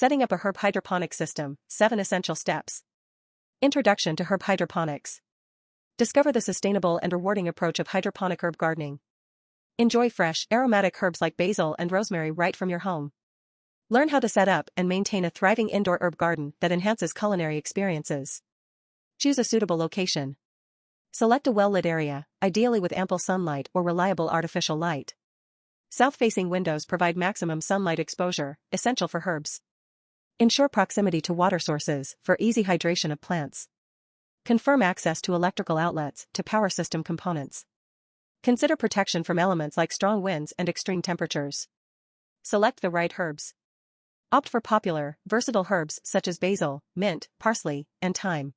Setting up a herb hydroponic system, 7 essential steps. Introduction to herb hydroponics. Discover the sustainable and rewarding approach of hydroponic herb gardening. Enjoy fresh, aromatic herbs like basil and rosemary right from your home. Learn how to set up and maintain a thriving indoor herb garden that enhances culinary experiences. Choose a suitable location. Select a well-lit area, ideally with ample sunlight or reliable artificial light. South-facing windows provide maximum sunlight exposure, essential for herbs. Ensure proximity to water sources for easy hydration of plants. Confirm access to electrical outlets to power system components. Consider protection from elements like strong winds and extreme temperatures. Select the right herbs. Opt for popular, versatile herbs such as basil, mint, parsley, and thyme.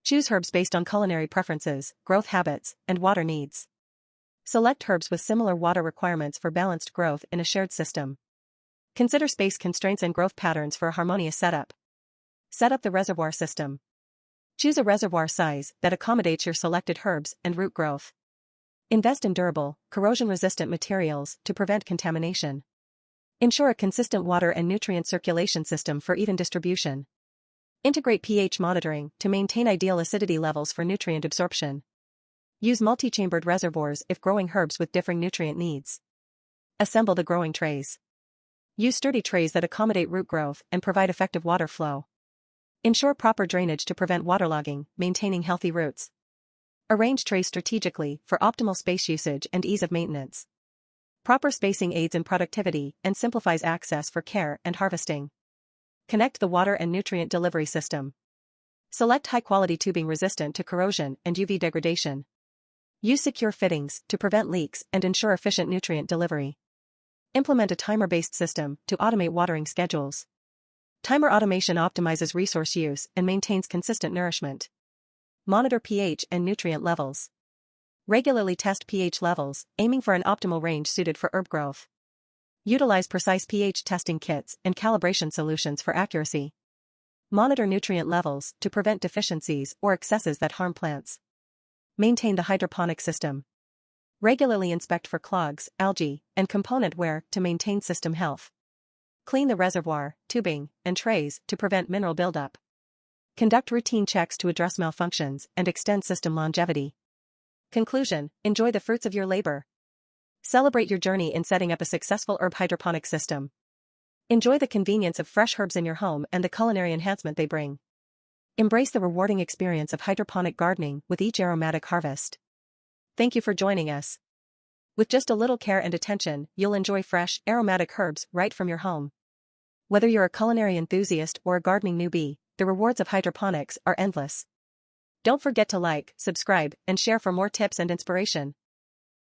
Choose herbs based on culinary preferences, growth habits, and water needs. Select herbs with similar water requirements for balanced growth in a shared system. Consider space constraints and growth patterns for a harmonious setup. Set up the reservoir system. Choose a reservoir size that accommodates your selected herbs and root growth. Invest in durable, corrosion-resistant materials to prevent contamination. Ensure a consistent water and nutrient circulation system for even distribution. Integrate pH monitoring to maintain ideal acidity levels for nutrient absorption. Use multi-chambered reservoirs if growing herbs with differing nutrient needs. Assemble the growing trays. Use sturdy trays that accommodate root growth and provide effective water flow. Ensure proper drainage to prevent waterlogging, maintaining healthy roots. Arrange trays strategically for optimal space usage and ease of maintenance. Proper spacing aids in productivity and simplifies access for care and harvesting. Connect the water and nutrient delivery system. Select high-quality tubing resistant to corrosion and UV degradation. Use secure fittings to prevent leaks and ensure efficient nutrient delivery. Implement a timer-based system to automate watering schedules. Timer automation optimizes resource use and maintains consistent nourishment. Monitor pH and nutrient levels. Regularly test pH levels, aiming for an optimal range suited for herb growth. Utilize precise pH testing kits and calibration solutions for accuracy. Monitor nutrient levels to prevent deficiencies or excesses that harm plants. Maintain the hydroponic system. Regularly inspect for clogs, algae, and component wear to maintain system health. Clean the reservoir, tubing, and trays to prevent mineral buildup. Conduct routine checks to address malfunctions and extend system longevity. Conclusion: enjoy the fruits of your labor. Celebrate your journey in setting up a successful herb hydroponic system. Enjoy the convenience of fresh herbs in your home and the culinary enhancement they bring. Embrace the rewarding experience of hydroponic gardening with each aromatic harvest. Thank you for joining us. With just a little care and attention, you'll enjoy fresh, aromatic herbs right from your home. Whether you're a culinary enthusiast or a gardening newbie, the rewards of hydroponics are endless. Don't forget to like, subscribe, and share for more tips and inspiration.